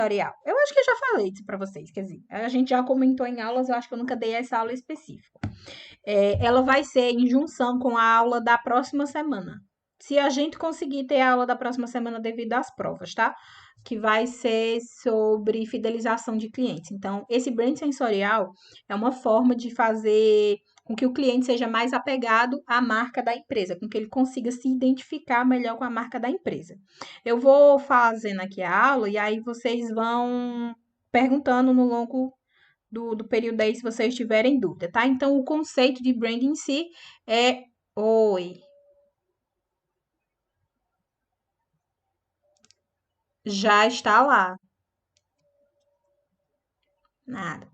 sensorial? Eu acho que eu já falei isso para vocês, quer dizer, a gente já comentou em aulas, eu acho que eu nunca dei essa aula específica. Ela vai ser em junção com a aula da próxima semana. Se a gente conseguir ter a aula da próxima semana devido às provas, tá? Que vai ser sobre fidelização de clientes. Então, esse brand sensorial é uma forma de fazer com que o cliente seja mais apegado à marca da empresa, com que ele consiga se identificar melhor com a marca da empresa. Eu vou fazendo aqui a aula e aí vocês vão perguntando no longo do período aí se vocês tiverem dúvida, tá? Então, o conceito de brand em si é. Oi, já está lá. Nada.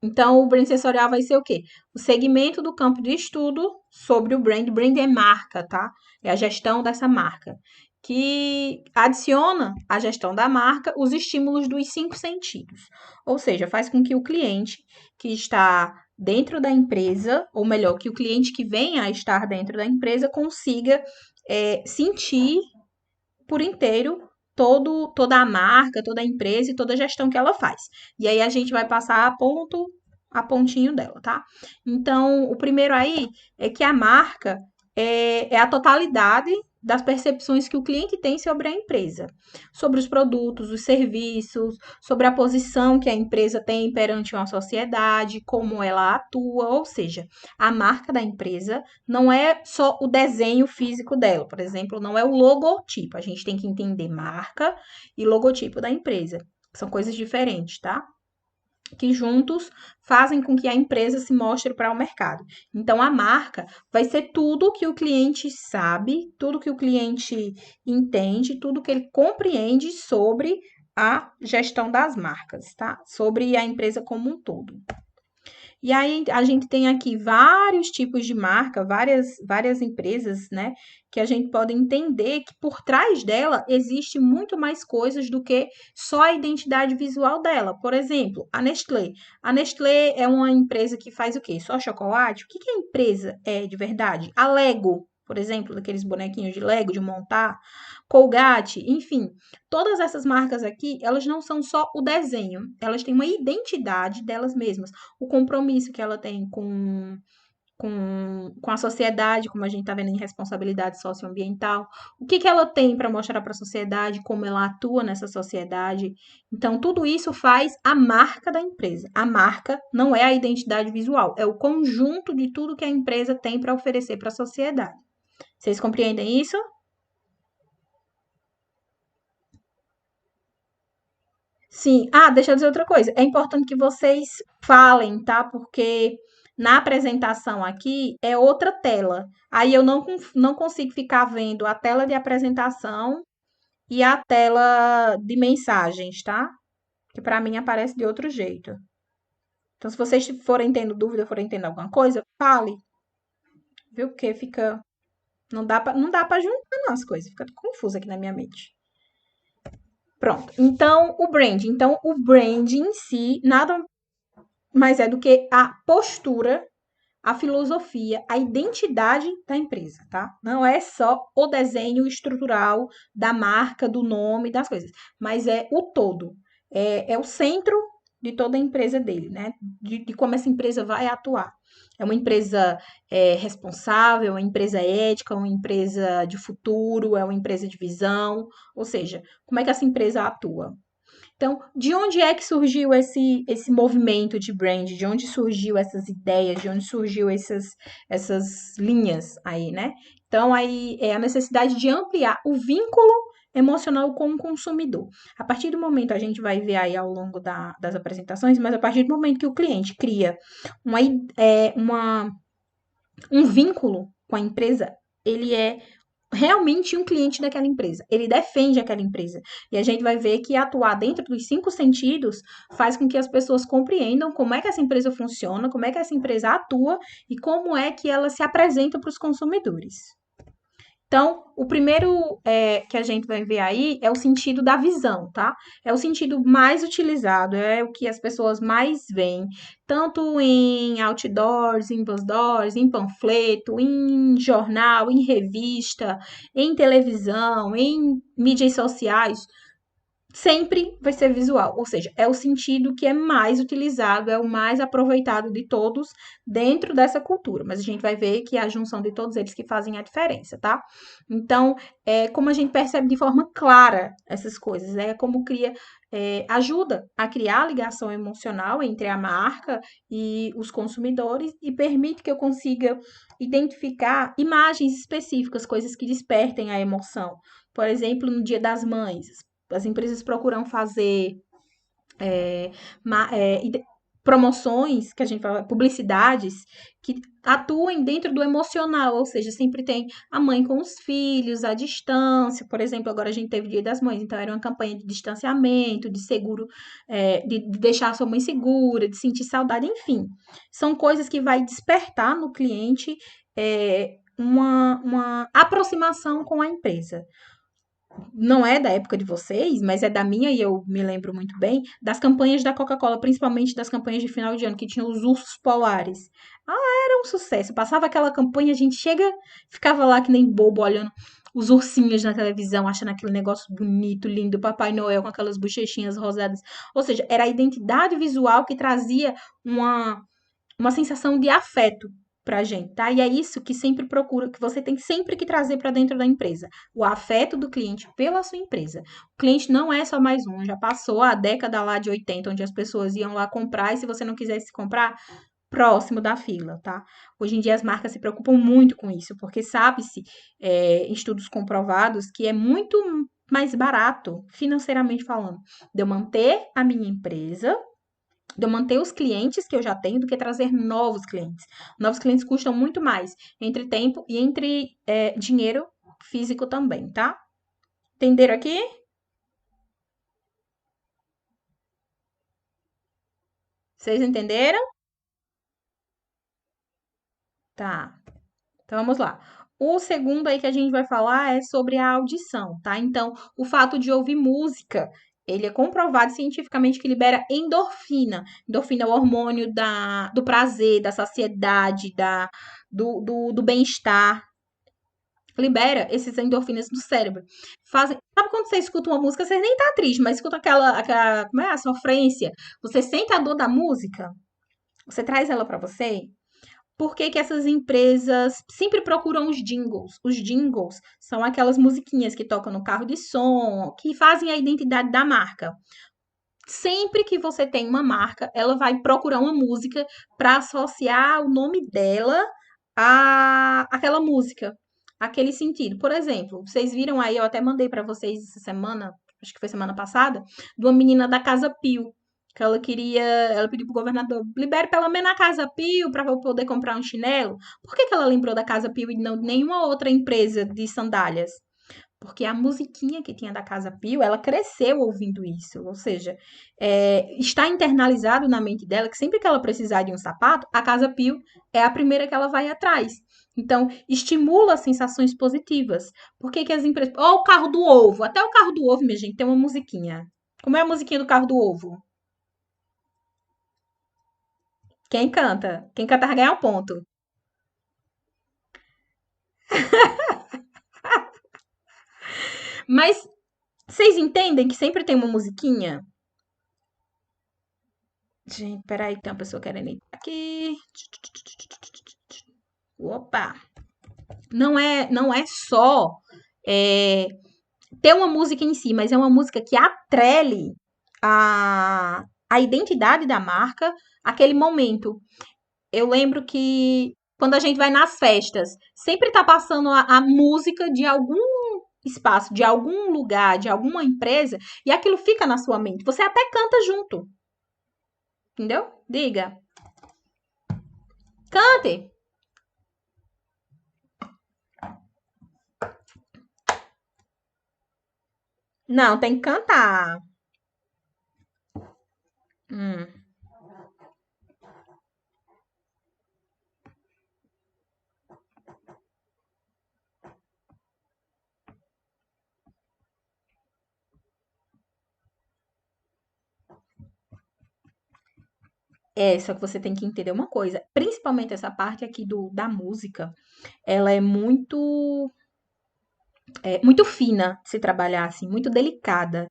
Então, o brand sensorial vai ser o quê? O segmento do campo de estudo sobre o brand. Brand é marca, tá? É a gestão dessa marca. Que adiciona à gestão da marca os estímulos dos cinco sentidos. Ou seja, faz com que o cliente que está dentro da empresa, ou melhor, que o cliente que venha a estar dentro da empresa consiga sentir por inteiro toda a marca, toda a empresa e toda a gestão que ela faz. E aí a gente vai passar a pontinho dela, tá? Então, o primeiro aí é que a marca é a totalidade das percepções que o cliente tem sobre a empresa, sobre os produtos, os serviços, sobre a posição que a empresa tem perante uma sociedade, como ela atua, ou seja, a marca da empresa não é só o desenho físico dela, por exemplo, não é o logotipo. A gente tem que entender marca e logotipo da empresa. São coisas diferentes, tá? Que juntos fazem com que a empresa se mostre para o mercado. Então, a marca vai ser tudo que o cliente sabe, tudo que o cliente entende, tudo que ele compreende sobre a gestão das marcas, tá? Sobre a empresa como um todo. E aí a gente tem aqui vários tipos de marca, várias empresas, né? Que a gente pode entender que por trás dela existe muito mais coisas do que só a identidade visual dela. Por exemplo, a Nestlé. A Nestlé é uma empresa que faz o quê? Só chocolate? O que a empresa é de verdade? A Lego, por exemplo, daqueles bonequinhos de Lego de montar, Colgate, enfim. Todas essas marcas aqui, elas não são só o desenho, elas têm uma identidade delas mesmas, o compromisso que ela tem com a sociedade, como a gente está vendo em responsabilidade socioambiental, o que ela tem para mostrar para a sociedade, como ela atua nessa sociedade. Então, tudo isso faz a marca da empresa. A marca não é a identidade visual, é o conjunto de tudo que a empresa tem para oferecer para a sociedade. Vocês compreendem isso? Sim. Ah, deixa eu dizer outra coisa. É importante que vocês falem, tá? Porque na apresentação aqui é outra tela. Aí eu não consigo ficar vendo a tela de apresentação e a tela de mensagens, tá? Que para mim aparece de outro jeito. Então, se vocês forem tendo dúvida, forem tendo alguma coisa, fale, viu? Porque fica. Não dá para juntar não, as coisas, fica confuso aqui na minha mente. Pronto. Então, o brand. Então, o brand em si nada mais é do que a postura, a filosofia, a identidade da empresa, tá? Não é só o desenho estrutural da marca, do nome, das coisas, mas é o todo. É o centro de toda a empresa dele, né? De como essa empresa vai atuar. É uma empresa responsável, é uma empresa ética, é uma empresa de futuro, é uma empresa de visão, ou seja, como é que essa empresa atua? Então, de onde é que surgiu esse movimento de brand? De onde surgiu essas ideias? De onde surgiu essas linhas aí, né? Então, aí é a necessidade de ampliar o vínculo emocional com o consumidor. A partir do momento, a gente vai ver aí ao longo das apresentações, mas a partir do momento que o cliente cria uma, uma um vínculo com a empresa, ele é realmente um cliente daquela empresa. Ele defende aquela empresa. E a gente vai ver que atuar dentro dos cinco sentidos faz com que as pessoas compreendam como é que essa empresa funciona, como é que essa empresa atua e como é que ela se apresenta para os consumidores. Então, o primeiro que a gente vai ver aí é o sentido da visão, tá? É o sentido mais utilizado, é o que as pessoas mais veem, tanto em outdoors, em buzzdoors, em panfleto, em jornal, em revista, em televisão, em mídias sociais. sempre vai ser visual, ou seja, é o sentido que é mais utilizado, é o mais aproveitado de todos dentro dessa cultura. Mas a gente vai ver que é a junção de todos eles que fazem a diferença, tá? Então, é como a gente percebe de forma clara essas coisas, é como cria. Ajuda a criar a ligação emocional entre a marca e os consumidores e permite que eu consiga identificar imagens específicas, coisas que despertem a emoção. Por exemplo, no Dia das Mães, as empresas procuram fazer é, ma- é, ide- promoções, que a gente fala, publicidades, que atuem dentro do emocional, ou seja, sempre tem a mãe com os filhos, à distância. Por exemplo, agora a gente teve o Dia das Mães, então era uma campanha de distanciamento, de seguro, de deixar a sua mãe segura, de sentir saudade, enfim. São coisas que vai despertar no cliente uma aproximação com a empresa. Não é da época de vocês, mas é da minha e eu me lembro muito bem das campanhas da Coca-Cola, principalmente das campanhas de final de ano, que tinham os ursos polares. Ah, era um sucesso. Passava aquela campanha, a gente ficava lá que nem bobo olhando os ursinhos na televisão, achando aquele negócio bonito, lindo, Papai Noel com aquelas bochechinhas rosadas. Ou seja, era a identidade visual que trazia uma uma sensação de afeto pra gente, tá? E é isso que sempre procura, que você tem sempre que trazer para dentro da empresa, o afeto do cliente pela sua empresa. O cliente não é só mais um, já passou a década lá de 80, onde as pessoas iam lá comprar e se você não quisesse comprar, próximo da fila, tá? Hoje em dia as marcas se preocupam muito com isso, porque sabe-se, estudos comprovados, que é muito mais barato, financeiramente falando, de eu manter a minha empresa de eu manter os clientes que eu já tenho do que trazer novos clientes. Novos clientes custam muito mais, entre tempo e entre dinheiro físico também, tá? Entenderam aqui? Vocês entenderam? Tá. Então vamos lá. O segundo aí que a gente vai falar é sobre a audição, tá? Então, o fato de ouvir música, ele é comprovado cientificamente que libera endorfina. Endorfina é o hormônio do prazer, da saciedade, do bem-estar. Libera esses endorfinas do cérebro. Sabe quando você escuta uma música, você nem tá triste, mas escuta aquela como é a sofrência, você sente a dor da música, você traz ela para você. Por que que essas empresas sempre procuram os jingles? Os jingles são aquelas musiquinhas que tocam no carro de som, que fazem a identidade da marca. Sempre que você tem uma marca, ela vai procurar uma música para associar o nome dela a aquela música, aquele sentido. Por exemplo, vocês viram aí, eu até mandei para vocês essa semana, acho que foi semana passada, de uma menina da Casa Pio, que ela pediu pro governador, libere pelo menos a Casa Pio para eu poder comprar um chinelo. Por que que ela lembrou da Casa Pio e não de nenhuma outra empresa de sandálias? Porque a musiquinha que tinha da Casa Pio, ela cresceu ouvindo isso. Ou seja, está internalizado na mente dela que sempre que ela precisar de um sapato, a Casa Pio é a primeira que ela vai atrás. Então, estimula sensações positivas. Por que, que as empresas. Ó, o carro do ovo. Até o carro do ovo, minha gente, tem uma musiquinha. Como é a musiquinha do carro do ovo? Quem canta? Quem canta vai ganhar um ponto. Mas vocês entendem que sempre tem uma musiquinha? Gente, peraí, tem uma pessoa querendo entrar aqui. Opa! Não é só é, ter uma música em si, mas é uma música que atrele a identidade da marca àquele momento. Eu lembro que quando a gente vai nas festas, sempre tá passando a música de algum espaço, de algum lugar, de alguma empresa, e aquilo fica na sua mente. Você até canta junto, entendeu? Diga. Cante! Não, tem que cantar. Hum. Só que você tem que entender uma coisa, principalmente essa parte aqui da música, ela é muito fina de se trabalhar assim, muito delicada.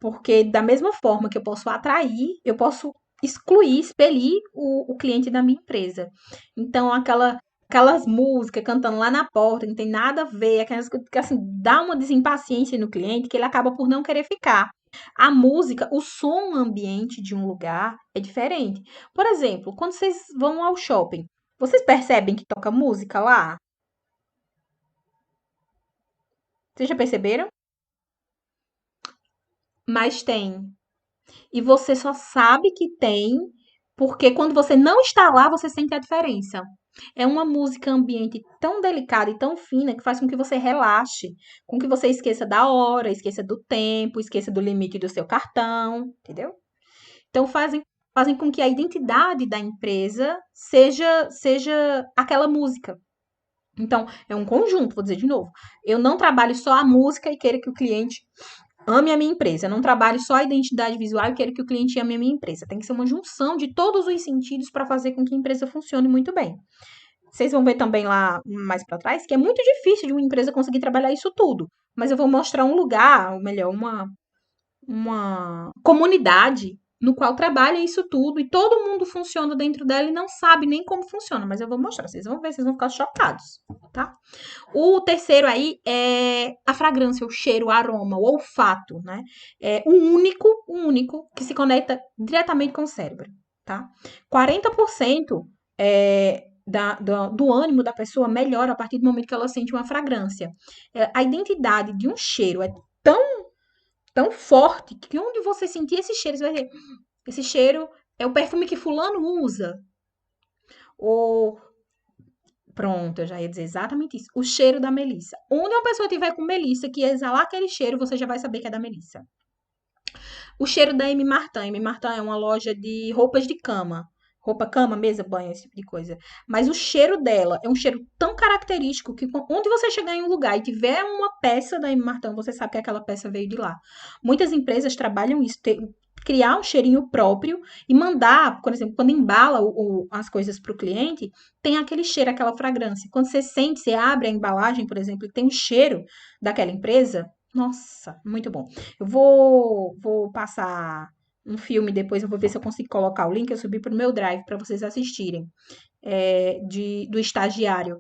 Porque da mesma forma que eu posso atrair, eu posso excluir, expelir o cliente da minha empresa. Então, aquelas músicas cantando lá na porta, não tem nada a ver, aquelas coisas que assim, dá uma desimpaciência no cliente que ele acaba por não querer ficar. A música, o som ambiente de um lugar é diferente. Por exemplo, quando vocês vão ao shopping, vocês percebem que toca música lá? Vocês já perceberam? Mas tem. E você só sabe que tem porque quando você não está lá, você sente a diferença. É uma música ambiente tão delicada e tão fina que faz com que você relaxe, com que você esqueça da hora, esqueça do tempo, esqueça do limite do seu cartão, entendeu? Então fazem com que a identidade da empresa seja aquela música. Então, é um conjunto, vou dizer de novo. Eu não trabalho só a música e queira que o cliente ame a minha empresa. Eu não trabalho só a identidade visual e quero que o cliente ame a minha empresa. Tem que ser uma junção de todos os sentidos para fazer com que a empresa funcione muito bem. Vocês vão ver também lá mais para trás que é muito difícil de uma empresa conseguir trabalhar isso tudo. Mas eu vou mostrar um lugar, ou melhor, uma comunidade no qual trabalha isso tudo e todo mundo funciona dentro dela e não sabe nem como funciona. Mas eu vou mostrar, vocês vão ver, vocês vão ficar chocados, tá? O terceiro aí é a fragrância, o cheiro, o aroma, o olfato, né? É o único que se conecta diretamente com o cérebro, tá? 40% do ânimo da pessoa melhora a partir do momento que ela sente uma fragrância. A identidade de um cheiro é tão forte que onde você sentir esse cheiro, você vai dizer, esse cheiro é o perfume que fulano usa. Ou pronto, eu já ia dizer exatamente isso. O cheiro da melissa. Onde uma pessoa tiver com melissa, que exalar aquele cheiro, você já vai saber que é da melissa. O cheiro da M. Martin. M. Martin é uma loja de roupas de cama. Roupa, cama, mesa, banho, esse tipo de coisa. Mas o cheiro dela é um cheiro tão característico que onde você chegar em um lugar e tiver uma peça da M. Martin, você sabe que aquela peça veio de lá. Muitas empresas trabalham isso, criar um cheirinho próprio e mandar, por exemplo, quando embala as coisas para o cliente, tem aquele cheiro, aquela fragrância. Quando você sente, você abre a embalagem, por exemplo, e tem um cheiro daquela empresa, nossa, muito bom. Eu vou passar um filme depois, eu vou ver se eu consigo colocar o link, eu subi pro meu drive para vocês assistirem. Do estagiário.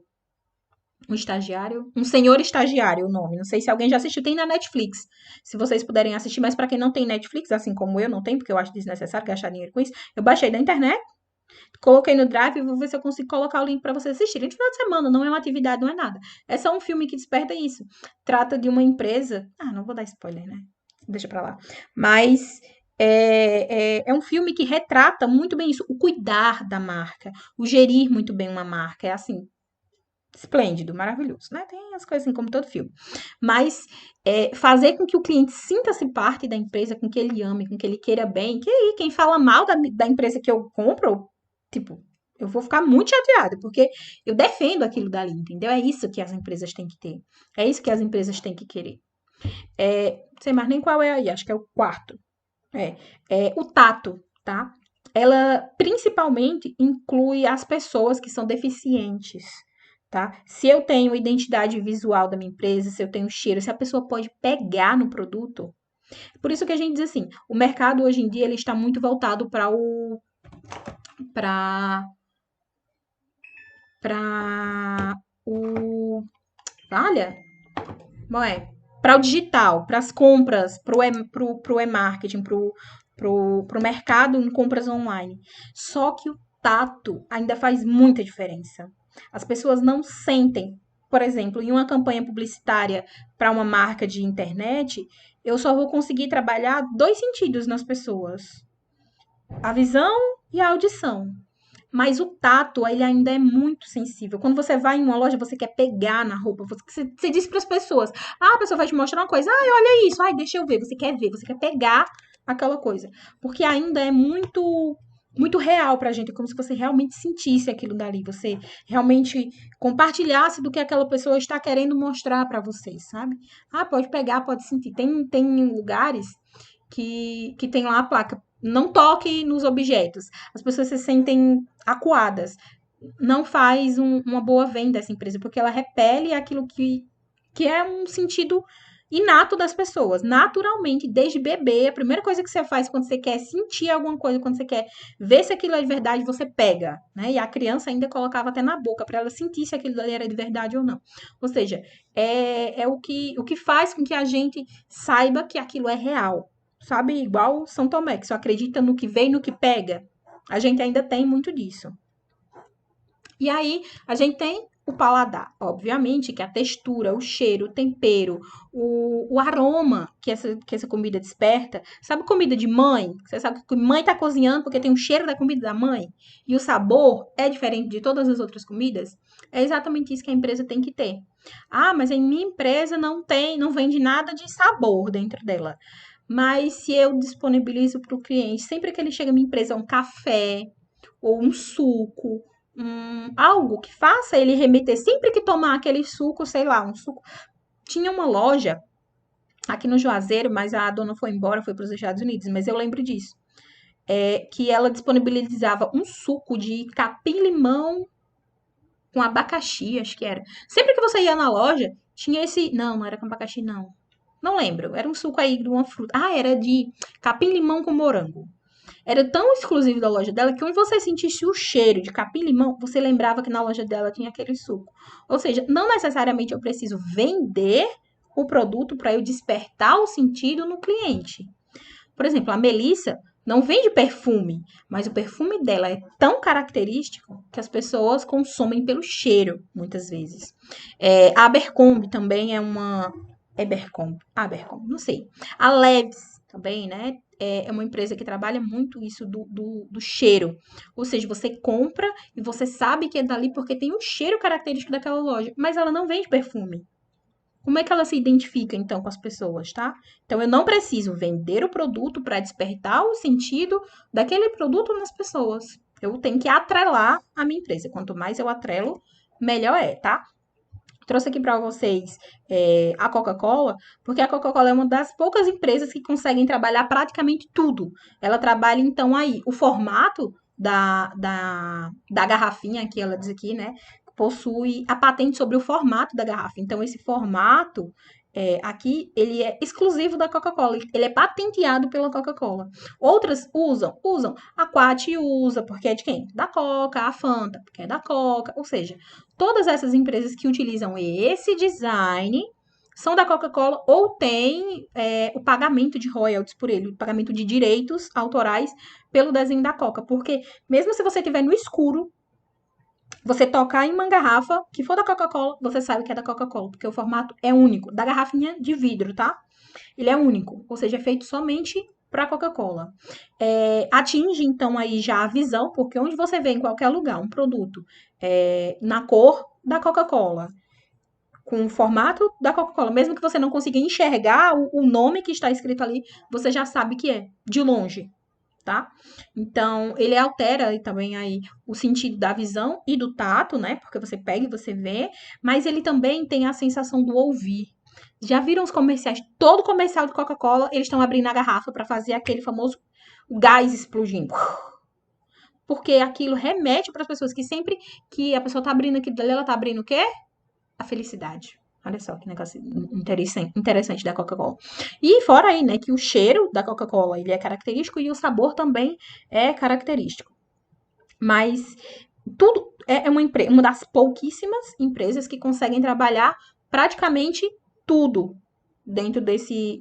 Um estagiário? Um senhor estagiário, o nome. Não sei se alguém já assistiu, tem na Netflix. Se vocês puderem assistir, mas para quem não tem Netflix, assim como eu não tenho, porque eu acho desnecessário gastar dinheiro com isso, eu baixei da internet, coloquei no drive e vou ver se eu consigo colocar o link para vocês assistirem. No final de semana, não é uma atividade, não é nada. É só um filme que desperta isso. Trata de uma empresa. Ah, não vou dar spoiler, né? Deixa pra lá. Mas é um filme que retrata muito bem isso, o cuidar da marca, o gerir muito bem uma marca. É assim, esplêndido, maravilhoso, né? Tem as coisas assim como todo filme. Mas fazer com que o cliente sinta-se parte da empresa, com que ele ame, com que ele queira bem. Que aí, quem fala mal da empresa que eu compro, tipo, eu vou ficar muito chateada, porque eu defendo aquilo dali, entendeu? É isso que as empresas têm que ter. É isso que as empresas têm que querer. Não sei mais nem qual é aí, acho que é o quarto. É, o tato, tá? Ela principalmente inclui as pessoas que são deficientes, tá? Se eu tenho identidade visual da minha empresa, se eu tenho cheiro, se a pessoa pode pegar no produto. Por isso que a gente diz assim, o mercado hoje em dia ele está muito voltado para para o olha, bom, para o digital, para as compras, para o e-marketing, para o mercado em compras online. Só que o tato ainda faz muita diferença. As pessoas não sentem, por exemplo, em uma campanha publicitária para uma marca de internet, eu só vou conseguir trabalhar dois sentidos nas pessoas: a visão e a audição. Mas o tato, ele ainda é muito sensível. Quando você vai em uma loja, você quer pegar na roupa. Você diz para as pessoas. Ah, a pessoa vai te mostrar uma coisa. Ai, olha isso. Ai, deixa eu ver. Ver. Você quer pegar aquela coisa. Porque ainda é muito real pra gente. É como se você realmente sentisse aquilo dali. Você realmente compartilhasse do que aquela pessoa está querendo mostrar para vocês, sabe? Ah, pode pegar, pode sentir. Tem lugares que tem lá a placa. Não toque nos objetos. As pessoas se sentem acuadas. Não faz uma boa venda essa empresa, porque ela repele aquilo que é um sentido inato das pessoas. Naturalmente, desde bebê, a primeira coisa que você faz quando você quer sentir alguma coisa, quando você quer ver se aquilo é de verdade, você pega, né? E a criança ainda colocava até na boca para ela sentir se aquilo ali era de verdade ou não. Ou seja, é o que faz com que a gente saiba que aquilo é real. Sabe? Igual São Tomé, que só acredita no que vê e no que pega. A gente ainda tem muito disso. E aí, a gente tem o paladar, obviamente, que é a textura, o cheiro, o tempero, o aroma que essa comida desperta. Sabe comida de mãe? Você sabe que mãe tá cozinhando porque tem o cheiro da comida da mãe e o sabor é diferente de todas as outras comidas? É exatamente isso que a empresa tem que ter. Ah, mas em minha empresa não tem, não vende nada de sabor dentro dela. Mas se eu disponibilizo para o cliente, sempre que ele chega à minha empresa, um café ou um suco, algo que faça ele remeter sempre que tomar aquele suco, sei lá, um suco. Tinha uma loja aqui no Juazeiro, mas a dona foi embora, foi para os Estados Unidos, mas eu lembro disso. Que ela disponibilizava um suco de capim-limão com abacaxi, acho que era. Sempre que você ia na loja, tinha esse. Não, não era com abacaxi, não. Não lembro. Era um suco aí de uma fruta. Ah, era de capim-limão com morango. Era tão exclusivo da loja dela que onde você sentisse o cheiro de capim-limão, você lembrava que na loja dela tinha aquele suco. Ou seja, não necessariamente eu preciso vender o produto para eu despertar o sentido no cliente. Por exemplo, a Melissa não vende perfume, mas o perfume dela é tão característico que as pessoas consomem pelo cheiro, muitas vezes. A Abercrombie também é uma... Abercrombie, não sei. A Levi's também, né? É uma empresa que trabalha muito isso do cheiro. Ou seja, você compra e você sabe que é dali porque tem um cheiro característico daquela loja, mas ela não vende perfume. Como é que ela se identifica, então, com as pessoas, tá? Então, eu não preciso vender o produto para despertar o sentido daquele produto nas pessoas. Eu tenho que atrelar a minha empresa. Quanto mais eu atrelo, melhor é, tá? Trouxe aqui para vocês a Coca-Cola, porque a Coca-Cola é uma das poucas empresas que conseguem trabalhar praticamente tudo. Ela trabalha, então, aí, o formato da garrafinha, que ela diz aqui, né? Possui a patente sobre o formato da garrafa. Então, esse formato aqui, ele é exclusivo da Coca-Cola. Ele é patenteado pela Coca-Cola. Outras usam. A Quat usa, porque é de quem? Da Coca. A Fanta, porque é da Coca. Ou seja, todas essas empresas que utilizam esse design são da Coca-Cola ou têm o pagamento de royalties por ele, o pagamento de direitos autorais pelo desenho da Coca. Porque mesmo se você estiver no escuro, você tocar em uma garrafa que for da Coca-Cola, você sabe que é da Coca-Cola, porque o formato é único. Da garrafinha de vidro, tá? Ele é único, ou seja, é feito somente para Coca-Cola. Atinge, então, aí já a visão, porque onde você vê em qualquer lugar um produto na cor da Coca-Cola, com o formato da Coca-Cola, mesmo que você não consiga enxergar o nome que está escrito ali, você já sabe que é, de longe, tá? Então, ele altera também aí o sentido da visão e do tato, né? Porque você pega e você vê, mas ele também tem a sensação do ouvir. Já viram os comerciais? Todo comercial de Coca-Cola, eles estão abrindo a garrafa para fazer aquele famoso gás explodindo. Porque aquilo remete para as pessoas que sempre que a pessoa tá abrindo aquilo dali, ela tá abrindo o quê? A felicidade. Olha só que negócio interessante da Coca-Cola. E fora aí, né, que o cheiro da Coca-Cola ele é característico e o sabor também é característico. Mas tudo é uma das pouquíssimas empresas que conseguem trabalhar praticamente tudo dentro desse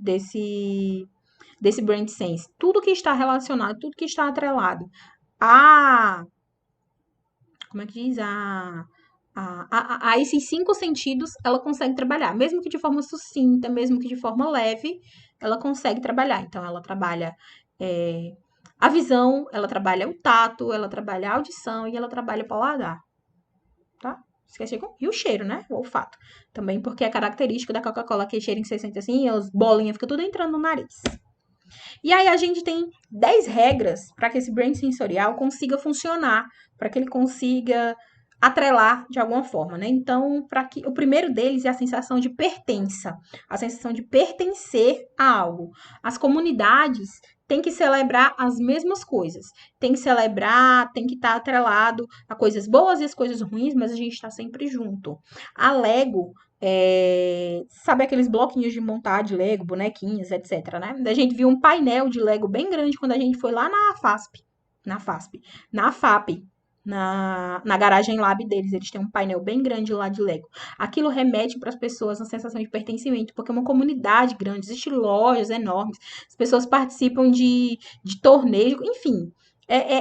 brand sense. Tudo que está relacionado, tudo que está atrelado a... Como é que diz? A esses 5 sentidos, ela consegue trabalhar. Mesmo que de forma sucinta, mesmo que de forma leve, ela consegue trabalhar. Então, ela trabalha a visão, ela trabalha o tato, ela trabalha a audição e ela trabalha o paladar. Tá? Esqueci. E o cheiro, né? O olfato. Também porque é característico da Coca-Cola que cheiro que você sente assim, as bolinhas ficam tudo entrando no nariz. E aí a gente tem 10 regras para que esse brand sensorial consiga funcionar, para que ele consiga atrelar de alguma forma, né? Então, para que o primeiro deles é a sensação de pertença, a sensação de pertencer a algo. As comunidades tem que celebrar as mesmas coisas. Tem que celebrar, tem que estar atrelado a coisas boas e as coisas ruins, mas a gente está sempre junto. A Lego, sabe aqueles bloquinhos de montar de Lego, bonequinhos, etc, né? A gente viu um painel de Lego bem grande quando a gente foi lá na FAP, na garagem lab deles. Eles têm um painel bem grande lá de Lego. Aquilo remete para as pessoas uma sensação de pertencimento, porque é uma comunidade grande, existem lojas enormes, as pessoas participam de torneios, enfim.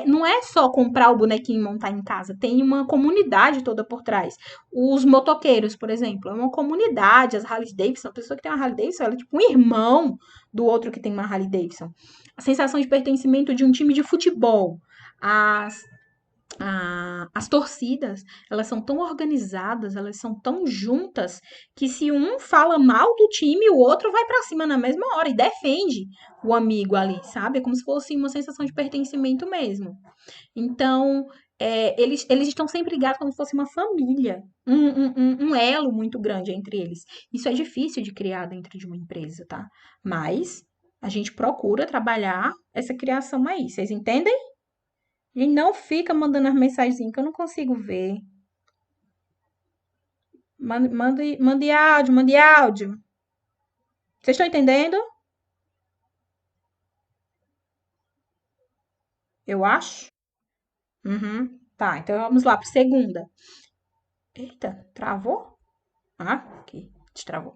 Não é só comprar o bonequinho e montar em casa, tem uma comunidade toda por trás. Os motoqueiros, por exemplo, é uma comunidade, as Harley Davidson, a pessoa que tem uma Harley Davidson, ela é tipo um irmão do outro que tem uma Harley Davidson. A sensação de pertencimento de um time de futebol, as as torcidas, elas são tão organizadas, elas são tão juntas, que se um fala mal do time, o outro vai pra cima na mesma hora e defende o amigo ali, sabe? É como se fosse uma sensação de pertencimento mesmo. Então, eles estão sempre ligados como se fosse uma família, um elo muito grande entre eles. Isso é difícil de criar dentro de uma empresa, tá? Mas a gente procura trabalhar essa criação aí, vocês entendem? E não fica mandando as mensagenzinhas que eu não consigo ver. Mande áudio, mande áudio. Vocês estão entendendo? Eu acho. Uhum. Tá, então vamos lá para segunda. Eita, travou? Ah, aqui, destravou.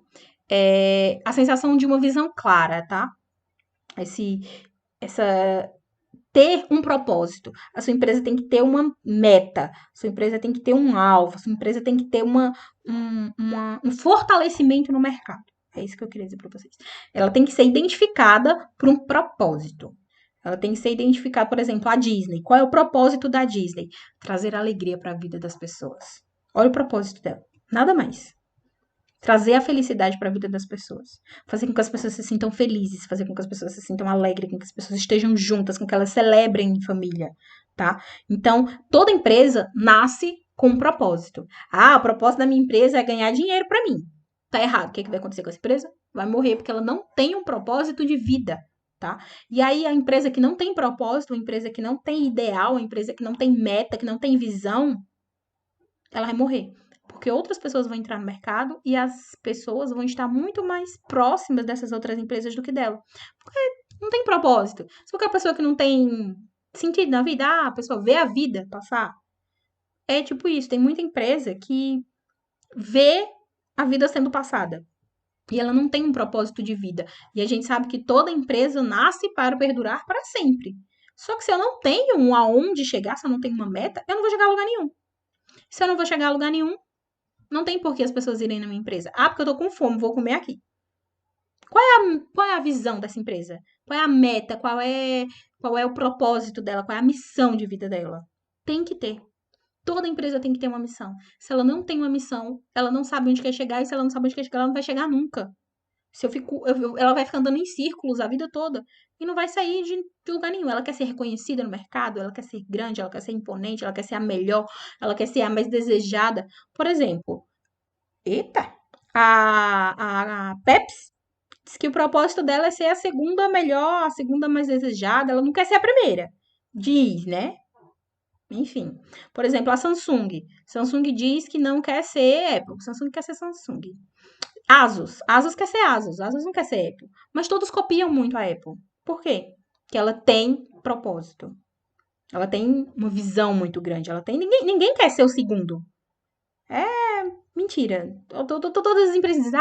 A sensação de uma visão clara, tá? Esse, essa ter um propósito. A sua empresa tem que ter uma meta, a sua empresa tem que ter um alvo, a sua empresa tem que ter um fortalecimento no mercado. É isso que eu queria dizer para vocês. Ela tem que ser identificada por um propósito. Ela tem que ser identificada, por exemplo, a Disney. Qual é o propósito da Disney? Trazer alegria para a vida das pessoas. Olha o propósito dela. Nada mais. Trazer a felicidade para a vida das pessoas. Fazer com que as pessoas se sintam felizes, fazer com que as pessoas se sintam alegres, com que as pessoas estejam juntas, com que elas celebrem em família, tá? Então, toda empresa nasce com um propósito. Ah, o propósito da minha empresa é ganhar dinheiro para mim. Tá errado. O que, é que vai acontecer com essa empresa? Vai morrer porque ela não tem um propósito de vida, tá? E aí a empresa que não tem propósito, a empresa que não tem ideal, a empresa que não tem meta, que não tem visão, ela vai morrer. Porque outras pessoas vão entrar no mercado e as pessoas vão estar muito mais próximas dessas outras empresas do que dela. Porque não tem propósito. Se for aquela pessoa que não tem sentido na vida, a pessoa vê a vida passar. É tipo isso. Tem muita empresa que vê a vida sendo passada. E ela não tem um propósito de vida. E a gente sabe que toda empresa nasce para perdurar para sempre. Só que se eu não tenho um aonde chegar, se eu não tenho uma meta, eu não vou chegar a lugar nenhum. Se eu não vou chegar a lugar nenhum, não tem por que as pessoas irem na minha empresa. Ah, porque eu tô com fome, vou comer aqui. Qual é a visão dessa empresa? Qual é a meta? Qual é o propósito dela? Qual é a missão de vida dela? Tem que ter. Toda empresa tem que ter uma missão. Se ela não tem uma missão, ela não sabe onde quer chegar, e se ela não sabe onde quer chegar, ela não vai chegar nunca. Se eu fico, ela vai ficar andando em círculos a vida toda e não vai sair de lugar nenhum. Ela quer ser reconhecida no mercado, ela quer ser grande, ela quer ser imponente, ela quer ser a melhor, ela quer ser a mais desejada. Por exemplo, eita, a Pepsi diz que o propósito dela é ser a segunda melhor, a segunda mais desejada, ela não quer ser a primeira. Diz, né? Enfim. Por exemplo, a Samsung. Samsung diz que não quer ser Apple. Samsung quer ser Samsung. Asus quer ser Asus. Asus não quer ser Apple. Mas todos copiam muito a Apple. Por quê? Porque ela tem propósito. Ela tem uma visão muito grande. Ela tem. Ninguém quer ser o segundo. É mentira. Todas as empresas dizem,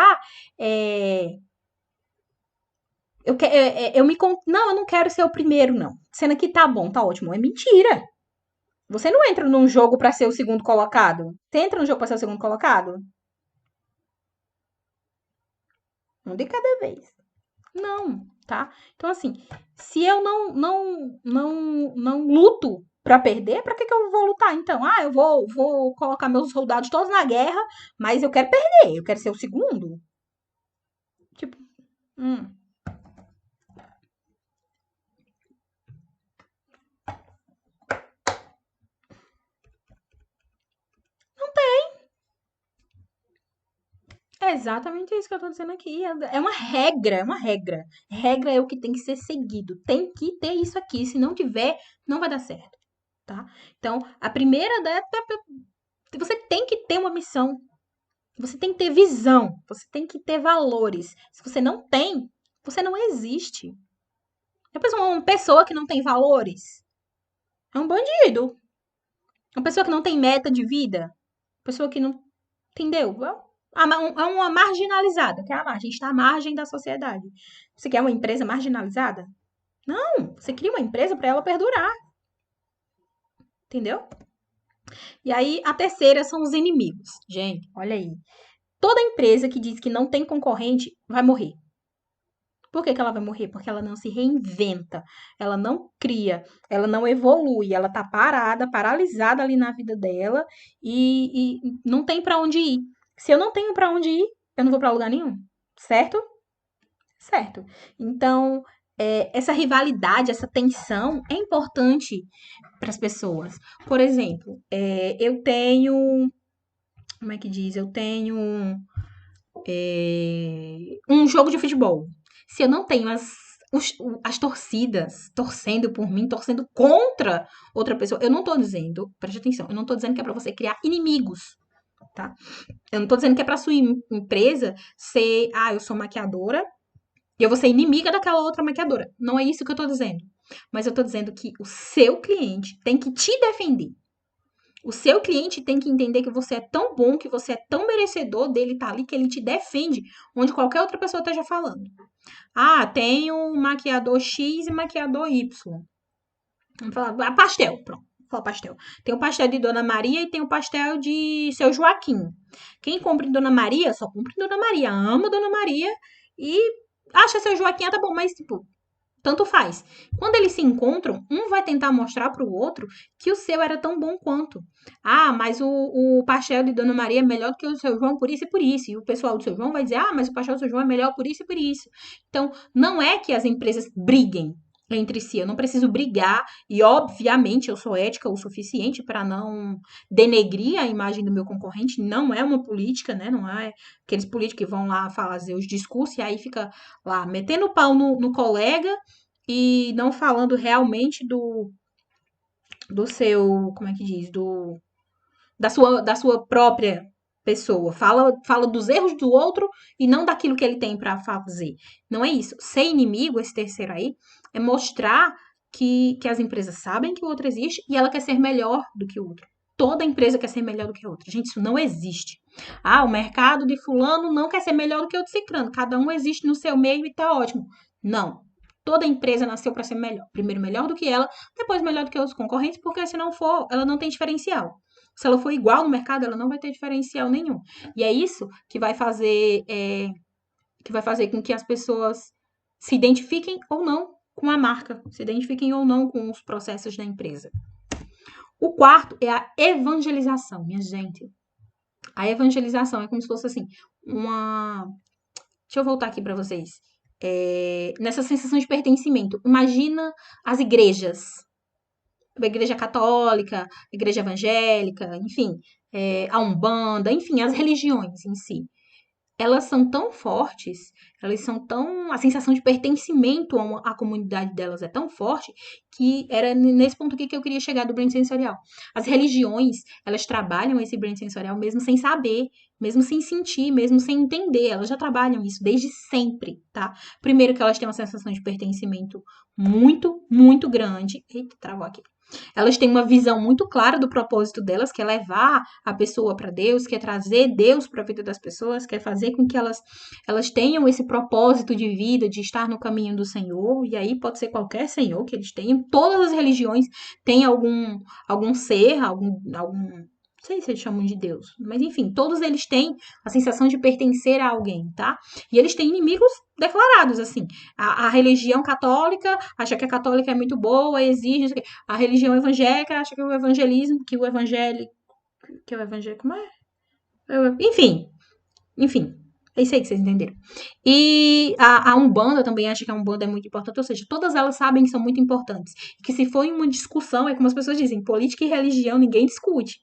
não, eu não quero ser o primeiro, não. Sendo que tá bom, tá ótimo. É mentira. Você não entra num jogo pra ser o segundo colocado. Você entra num jogo pra ser o segundo colocado? Um de cada vez. Não, tá? Então, assim, se eu não luto pra perder, pra que eu vou lutar? Então, eu vou colocar meus soldados todos na guerra, mas eu quero perder, eu quero ser o segundo. Tipo, hum. É exatamente isso que eu tô dizendo aqui. É uma regra, é uma regra. Regra é o que tem que ser seguido. Tem que ter isso aqui. Se não tiver, não vai dar certo, tá? Então, a primeira você tem que ter uma missão. Você tem que ter visão. Você tem que ter valores. Se você não tem, você não existe. Uma pessoa que não tem valores é um bandido. Uma pessoa que não tem meta de vida. Uma pessoa que não. Entendeu? É uma marginalizada. Que é a gente está à margem da sociedade. Você quer uma empresa marginalizada? Não. Você cria uma empresa para ela perdurar. Entendeu? E aí, a terceira são os inimigos. Gente, olha aí. Toda empresa que diz que não tem concorrente vai morrer. Por que que ela vai morrer? Porque ela não se reinventa, ela não cria, ela não evolui, ela tá parada, paralisada ali na vida dela e não tem para onde ir. Se eu não tenho para onde ir, eu não vou para lugar nenhum, certo? Certo. Então, essa rivalidade, essa tensão é importante para as pessoas. Por exemplo, eu tenho, como é que diz? Eu tenho um jogo de futebol. Se eu não tenho as torcidas torcendo por mim, torcendo contra outra pessoa, eu não tô dizendo, preste atenção, eu não tô dizendo que é pra você criar inimigos, tá? Eu não tô dizendo que é pra sua empresa ser, eu sou maquiadora e eu vou ser inimiga daquela outra maquiadora. Não é isso que eu tô dizendo. Mas eu tô dizendo que o seu cliente tem que te defender. O seu cliente tem que entender que você é tão bom, que você é tão merecedor dele estar ali, que ele te defende, onde qualquer outra pessoa esteja falando. Tem o maquiador X e maquiador Y. Vamos falar, pastel, pronto. Vou falar pastel. Tem o pastel de Dona Maria e tem o pastel de Seu Joaquim. Quem compra em Dona Maria, só compra em Dona Maria. Ama Dona Maria e acha Seu Joaquim, tá bom, mas tipo, tanto faz. Quando eles se encontram, um vai tentar mostrar para o outro que o seu era tão bom quanto. Mas o pastel de Dona Maria é melhor do que o seu João por isso e por isso. E o pessoal do seu João vai dizer, mas o pastel do seu João é melhor por isso e por isso. Então, não é que as empresas briguem entre si. Eu não preciso brigar e, obviamente, eu sou ética o suficiente para não denegrir a imagem do meu concorrente. Não é uma política, né? Não é aqueles políticos que vão lá fazer os discursos e aí fica lá metendo o pau no colega e não falando realmente do seu, como é que diz, da sua própria pessoa. Fala dos erros do outro e não daquilo que ele tem para fazer. Não é isso. Ser inimigo, esse terceiro aí, é mostrar que as empresas sabem que o outro existe e ela quer ser melhor do que o outro. Toda empresa quer ser melhor do que a outra. Gente, isso não existe. O mercado de fulano não quer ser melhor do que o de ciclano. Cada um existe no seu meio e tá ótimo. Não. Toda empresa nasceu para ser melhor. Primeiro melhor do que ela, depois melhor do que os concorrentes, porque se não for, ela não tem diferencial. Se ela for igual no mercado, ela não vai ter diferencial nenhum. E é isso que vai fazer com que as pessoas se identifiquem ou não com a marca, se identifiquem ou não com os processos da empresa. O quarto é a evangelização, minha gente. A evangelização é como se fosse assim, uma. Deixa eu voltar aqui para vocês. Nessa sensação de pertencimento. Imagina as igrejas. A igreja católica, a igreja evangélica, enfim, a Umbanda, enfim, as religiões em si. Elas são tão fortes, elas são tão. A sensação de pertencimento à comunidade delas é tão forte que era nesse ponto aqui que eu queria chegar do brand sensorial. As religiões, elas trabalham esse brand sensorial mesmo sem saber, mesmo sem sentir, mesmo sem entender. Elas já trabalham isso desde sempre, tá? Primeiro que elas têm uma sensação de pertencimento muito, muito grande. Eita, travou aqui. Elas têm uma visão muito clara do propósito delas, que é levar a pessoa para Deus, que é trazer Deus para a vida das pessoas, que é fazer com que elas tenham esse propósito de vida, de estar no caminho do Senhor, e aí pode ser qualquer Senhor que eles tenham. Todas as religiões têm algum ser, não sei se eles chamam de Deus, mas enfim, todos eles têm a sensação de pertencer a alguém, tá? E eles têm inimigos declarados, assim. A religião católica acha que a católica é muito boa, exige. A religião evangélica acha que o evangelismo, como é? Enfim. É isso aí que vocês entenderam. E a Umbanda também acha que a Umbanda é muito importante, ou seja, todas elas sabem que são muito importantes. Que se for em uma discussão, é como as pessoas dizem, política e religião ninguém discute.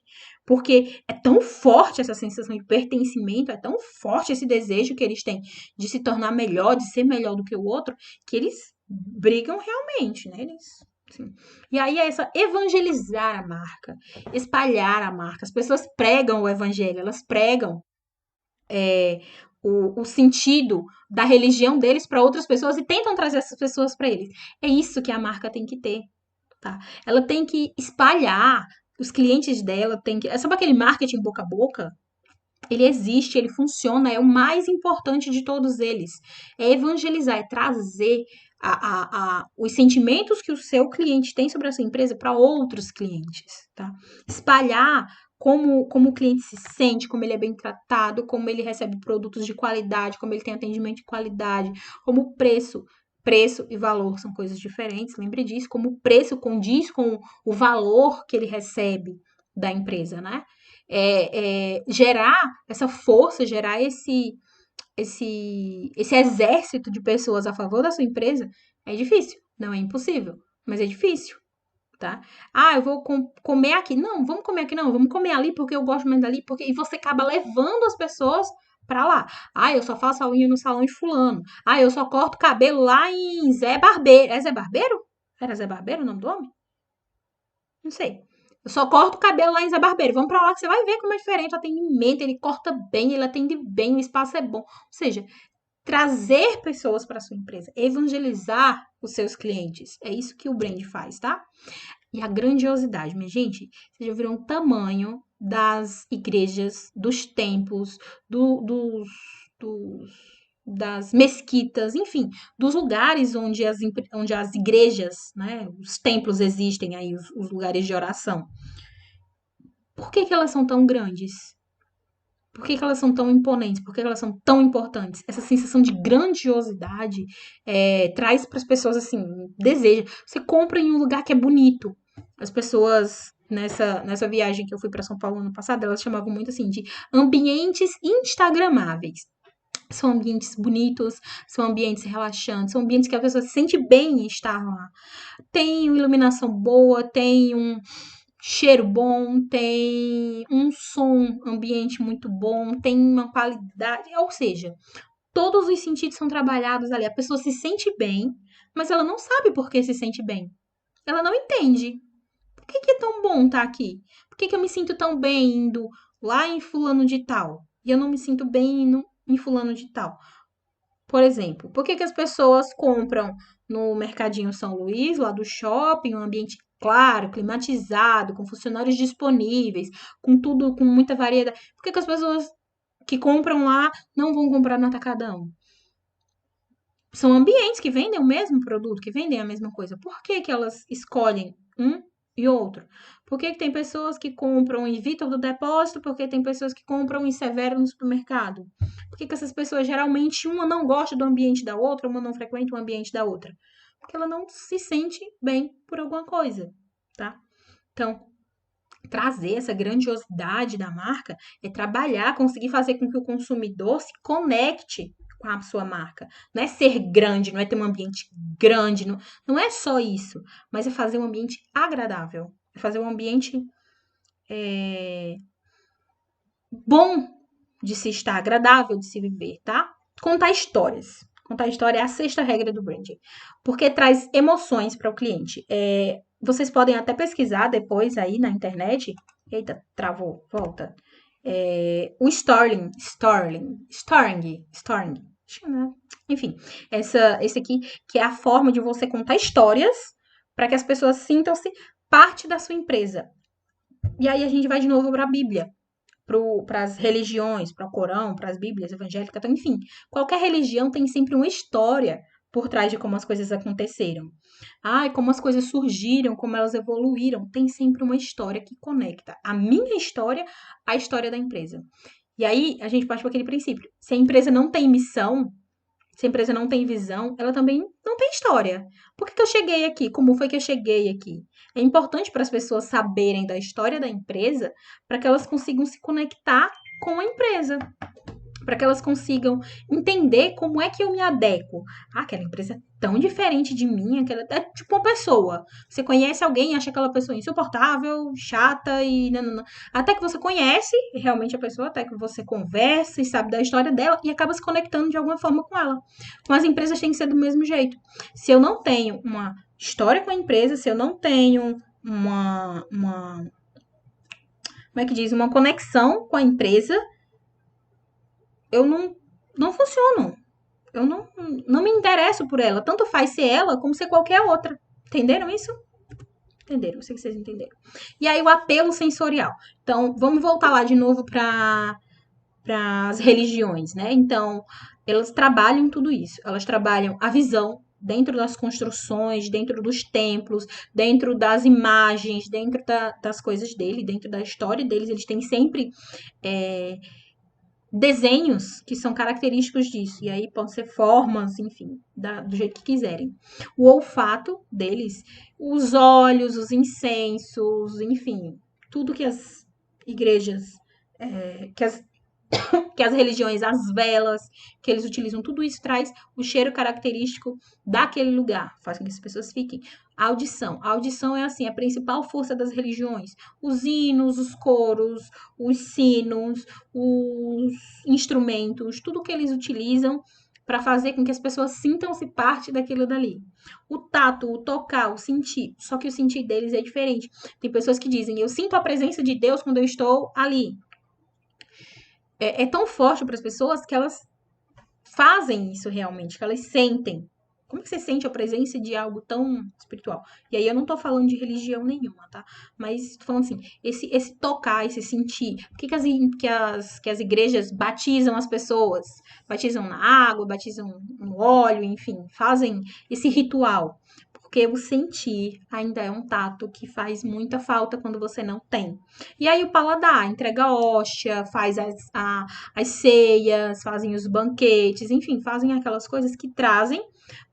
Porque é tão forte essa sensação de pertencimento, é tão forte esse desejo que eles têm de se tornar melhor, de ser melhor do que o outro, que eles brigam realmente, né? Sim. E aí é essa evangelizar a marca, espalhar a marca. As pessoas pregam o evangelho, elas pregam é, o sentido da religião deles para outras pessoas e tentam trazer essas pessoas para eles. É isso que a marca tem que ter, tá? Ela tem que espalhar, os clientes dela têm que. Sabe aquele marketing boca a boca? Ele existe, ele funciona, é o mais importante de todos eles. É evangelizar, é trazer os sentimentos que o seu cliente tem sobre a sua empresa para outros clientes, tá? Espalhar como o cliente se sente, como ele é bem tratado, como ele recebe produtos de qualidade, como ele tem atendimento de qualidade, como o preço. Preço e valor são coisas diferentes, lembre disso, como o preço condiz com o valor que ele recebe da empresa, né? Gerar essa força, gerar esse exército de pessoas a favor da sua empresa é difícil. Não é impossível, mas é difícil, tá? Ah, eu vou comer aqui. Não, vamos comer aqui não. Vamos comer ali porque eu gosto mais dali. E você acaba levando as pessoas pra lá. Ah, eu só faço a unha no salão de fulano. Ah, eu só corto cabelo lá em Zé Barbeiro. É Zé Barbeiro? Era Zé Barbeiro o nome do homem? Não sei. Eu só corto o cabelo lá em Zé Barbeiro. Vamos pra lá que você vai ver como é diferente o atendimento. Ele corta bem, ele atende bem, o espaço é bom. Ou seja, trazer pessoas para sua empresa, evangelizar os seus clientes. É isso que o brand faz, tá? E a grandiosidade, minha gente, vocês já viram o tamanho das igrejas, dos templos, dos das mesquitas, enfim, dos lugares onde as igrejas, né, os templos existem aí, os lugares de oração. Por que elas são tão grandes? Por que elas são tão imponentes? Por que elas são tão importantes? Essa sensação de grandiosidade traz para as pessoas assim, deseja. Você compra em um lugar que é bonito. As pessoas nessa viagem que eu fui para São Paulo ano passado, elas chamavam muito assim de ambientes instagramáveis. São ambientes bonitos, são ambientes relaxantes, são ambientes que a pessoa se sente bem em estar lá. Tem iluminação boa, tem um cheiro bom, tem um som ambiente muito bom, tem uma qualidade, ou seja, todos os sentidos são trabalhados ali. A pessoa se sente bem, mas ela não sabe por que se sente bem. Ela não entende. Por que é tão bom estar aqui? Por que eu me sinto tão bem indo lá em fulano de tal? E eu não me sinto bem indo em fulano de tal. Por exemplo, por que as pessoas compram no Mercadinho São Luís, lá do shopping, um ambiente claro, climatizado, com funcionários disponíveis, com tudo, com muita variedade? Por que as pessoas que compram lá não vão comprar no Atacadão? São ambientes que vendem o mesmo produto, que vendem a mesma coisa. Por que elas escolhem um e outro? Por que tem pessoas que compram em Vitor do Depósito? Por que tem pessoas que compram em Severo no supermercado? Por que essas pessoas, geralmente, uma não gosta do ambiente da outra, uma não frequenta o ambiente da outra? Porque ela não se sente bem por alguma coisa, tá? Então, trazer essa grandiosidade da marca é trabalhar, conseguir fazer com que o consumidor se conecte com a sua marca. Não é ser grande, não é ter um ambiente grande, não é só isso, mas é fazer um ambiente agradável, é fazer um ambiente bom de se estar, agradável de se viver, tá? Contar histórias. Contar história é a sexta regra do branding, porque traz emoções para o cliente. Vocês podem até pesquisar depois aí na internet. Eita, travou, volta. O Storing. Enfim, esse aqui que é a forma de você contar histórias para que as pessoas sintam-se parte da sua empresa. E aí a gente vai de novo para a Bíblia, para as religiões, para o Corão, para as Bíblias evangélicas, então, enfim, qualquer religião tem sempre uma história por trás de como as coisas aconteceram. Como as coisas surgiram, como elas evoluíram, tem sempre uma história que conecta a minha história à história da empresa. E aí a gente parte para aquele princípio. Se a empresa não tem missão, se a empresa não tem visão, ela também não tem história. Por que eu cheguei aqui? Como foi que eu cheguei aqui? É importante para as pessoas saberem da história da empresa para que elas consigam se conectar com a empresa. para que elas consigam entender como é que eu me adequo. Ah, aquela empresa é tão diferente de mim, aquela é tipo uma pessoa. Você conhece alguém e acha aquela pessoa insuportável, chata e não. Até que você conhece realmente a pessoa, até que você conversa e sabe da história dela e acaba se conectando de alguma forma com ela. Com as empresas tem que ser do mesmo jeito. Se eu não tenho uma história com a empresa, se eu não tenho como é que diz, uma conexão com a empresa, eu não funciono. Eu não me interesso por ela. Tanto faz ser ela como ser qualquer outra. Entenderam isso? Entenderam? Eu sei que vocês entenderam. E aí o apelo sensorial. Então, vamos voltar lá de novo para as religiões, né? Então, elas trabalham tudo isso. Elas trabalham a visão dentro das construções, dentro dos templos, dentro das imagens, dentro das coisas dele, dentro da história deles. Eles têm sempre é, desenhos que são característicos disso. E aí pode ser formas, enfim, do jeito que quiserem. O olfato deles, os olhos, os incensos, enfim, tudo que as igrejas, que as religiões, as velas que eles utilizam, tudo isso traz o cheiro característico daquele lugar, faz com que as pessoas fiquem. A audição. A audição é assim, a principal força das religiões. Os hinos, os coros, os sinos, os instrumentos, tudo que eles utilizam para fazer com que as pessoas sintam-se parte daquilo dali. O tato, o tocar, o sentir. Só que o sentir deles é diferente. Tem pessoas que dizem, eu sinto a presença de Deus quando eu estou ali. É tão forte para as pessoas que elas fazem isso realmente, que elas sentem. Como que você sente a presença de algo tão espiritual? E aí eu não tô falando de religião nenhuma, tá? Mas tô falando assim, esse tocar, esse sentir. Por que, que as igrejas batizam as pessoas? Batizam na água, batizam no óleo, enfim, fazem esse ritual. Porque o sentir ainda é um tato que faz muita falta quando você não tem. E aí o paladar, entrega a hóstia, faz as ceias, fazem os banquetes, enfim, fazem aquelas coisas que trazem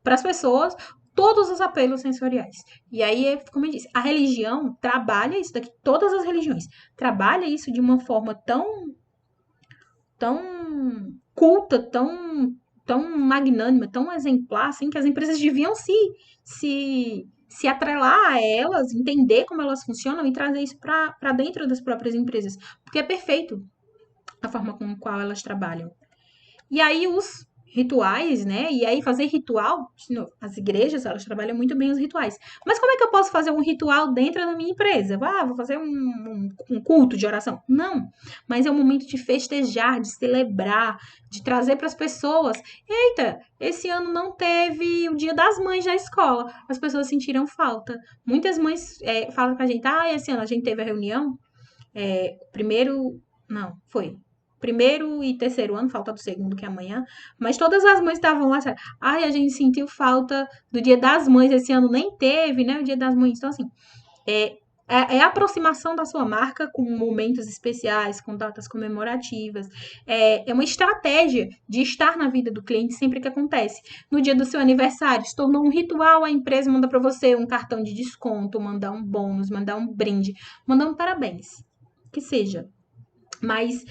para as pessoas todos os apelos sensoriais. E aí, como eu disse, a religião trabalha isso daqui, todas as religiões trabalha isso de uma forma tão culta, tão magnânima, tão exemplar, assim, que as empresas deviam se atrelar a elas, entender como elas funcionam e trazer isso para dentro das próprias empresas. Porque é perfeito a forma com a qual elas trabalham. E aí os rituais, né? E aí fazer ritual, as igrejas, elas trabalham muito bem os rituais. Mas como é que eu posso fazer um ritual dentro da minha empresa? Ah, vou fazer um culto de oração. Não, mas é um momento de festejar, de celebrar, de trazer para as pessoas. Eita, esse ano não teve o Dia das Mães na escola. As pessoas sentiram falta. Muitas mães falam pra gente, esse ano a gente teve a reunião, primeiro, não, foi primeiro e terceiro ano, falta do segundo, que é amanhã, mas todas as mães estavam lá, sabe? Ai, a gente sentiu falta do Dia das Mães, esse ano nem teve, né, o Dia das Mães. Então, assim, é a aproximação da sua marca com momentos especiais, com datas comemorativas. É uma estratégia de estar na vida do cliente sempre que acontece. No dia do seu aniversário, se tornou um ritual, a empresa manda para você um cartão de desconto, mandar um bônus, mandar um brinde, mandar um parabéns, que seja. Mas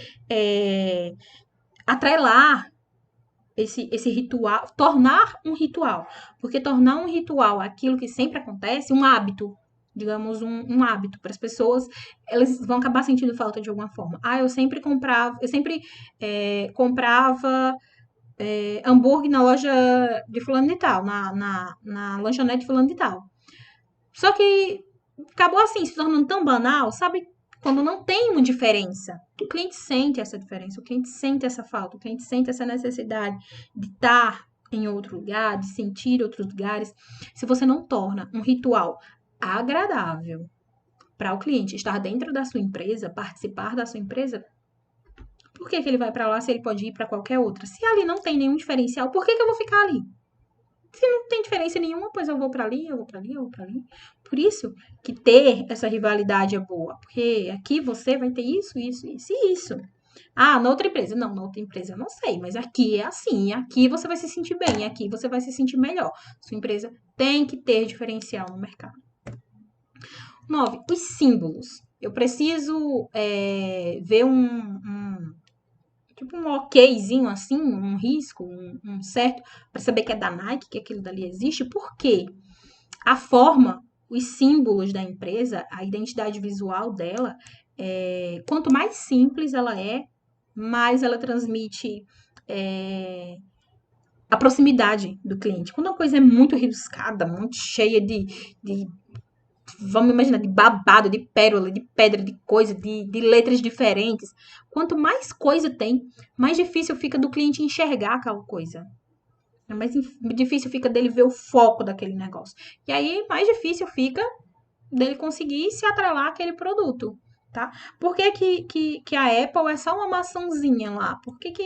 atrelar esse ritual, tornar um ritual. Porque tornar um ritual aquilo que sempre acontece, um hábito, digamos, um hábito para as pessoas, elas vão acabar sentindo falta de alguma forma. Eu sempre comprava hambúrguer na loja de fulano de tal, na lanchonete de fulano de tal. Só que acabou assim, se tornando tão banal, sabe? Quando não tem uma diferença. O cliente sente essa diferença, o cliente sente essa falta, o cliente sente essa necessidade de estar em outro lugar, de sentir outros lugares. Se você não torna um ritual agradável para o cliente estar dentro da sua empresa, participar da sua empresa, por que ele vai para lá se ele pode ir para qualquer outra? Se ali não tem nenhum diferencial, por que eu vou ficar ali? Se não tem diferença nenhuma, pois eu vou para ali, eu vou para ali, eu vou para ali. Por isso que ter essa rivalidade é boa, porque aqui você vai ter isso, isso, isso e isso. Na outra empresa. Não, na outra empresa eu não sei, mas aqui é assim. Aqui você vai se sentir bem, aqui você vai se sentir melhor. Sua empresa tem que ter diferencial no mercado. 9. Os símbolos. Eu preciso ver tipo um okzinho assim, um risco, um certo, para saber que é da Nike, que aquilo dali existe. Por quê? A forma, os símbolos da empresa, a identidade visual dela, quanto mais simples ela mais ela transmite é, a proximidade do cliente. Quando uma coisa é muito rebuscada, muito cheia de vamos imaginar, de babado, de pérola, de pedra, de coisa, de letras diferentes. Quanto mais coisa tem, mais difícil fica do cliente enxergar aquela coisa. É mais difícil fica dele ver o foco daquele negócio. E aí, mais difícil fica dele conseguir se atrelar àquele produto, tá? Por que, que a Apple é só uma maçãzinha lá? Por que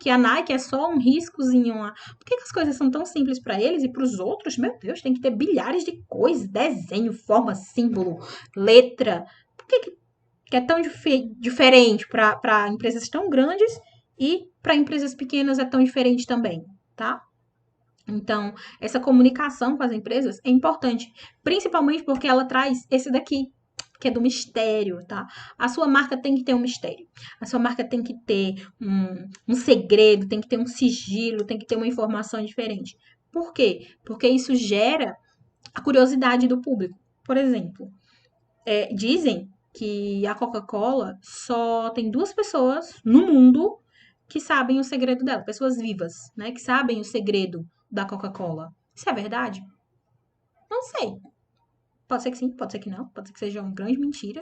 a Nike é só um riscozinho lá? Por que as coisas são tão simples para eles e para os outros? Meu Deus, tem que ter bilhares de coisas, desenho, forma, símbolo, letra. Por que é tão diferente para empresas tão grandes e para empresas pequenas é tão diferente também, tá? Então, essa comunicação com as empresas é importante, principalmente porque ela traz esse daqui, que é do mistério, tá? A sua marca tem que ter um mistério. A sua marca tem que ter um segredo, tem que ter um sigilo, tem que ter uma informação diferente. Por quê? Porque isso gera a curiosidade do público. Por exemplo, dizem que a Coca-Cola só tem duas pessoas no mundo que sabem o segredo dela, pessoas vivas, né? Que sabem o segredo da Coca-Cola. Isso é verdade? Não sei. Pode ser que sim, pode ser que não, pode ser que seja uma grande mentira,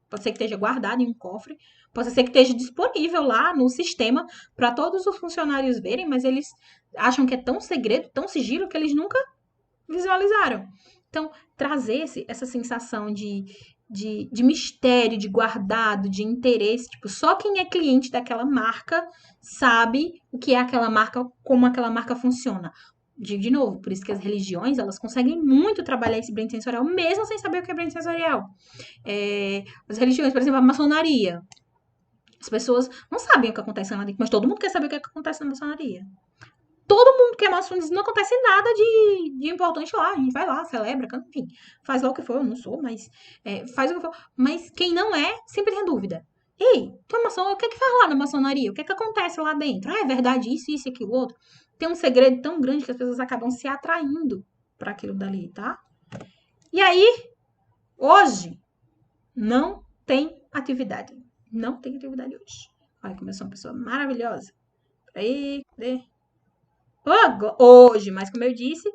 pode ser que esteja guardado em um cofre, pode ser que esteja disponível lá no sistema para todos os funcionários verem, mas eles acham que é tão segredo, tão sigilo que eles nunca visualizaram. Então, trazer essa sensação de mistério, de guardado, de interesse. Tipo, só quem é cliente daquela marca sabe o que é aquela marca, como aquela marca funciona. De novo, por isso que as religiões, elas conseguem muito trabalhar esse brand sensorial, mesmo sem saber o que é brand sensorial. As religiões, por exemplo, a maçonaria. As pessoas não sabem o que acontece lá dentro, mas todo mundo quer saber o que acontece na maçonaria. Todo mundo que é maçom não acontece nada de importante lá. A gente vai lá, celebra, canta, enfim. Faz lá o que for, eu não sou, mas faz o que for. Mas quem não é, sempre tem dúvida. Ei, tu é maçom, o que é que faz lá na maçonaria? O que é que acontece lá dentro? Ah, é verdade isso e aquilo outro. Tem um segredo tão grande que as pessoas acabam se atraindo para aquilo dali, tá? E aí, hoje, não tem atividade. Não tem atividade hoje. Olha como eu sou uma pessoa maravilhosa. Aí, hoje, mas como eu disse,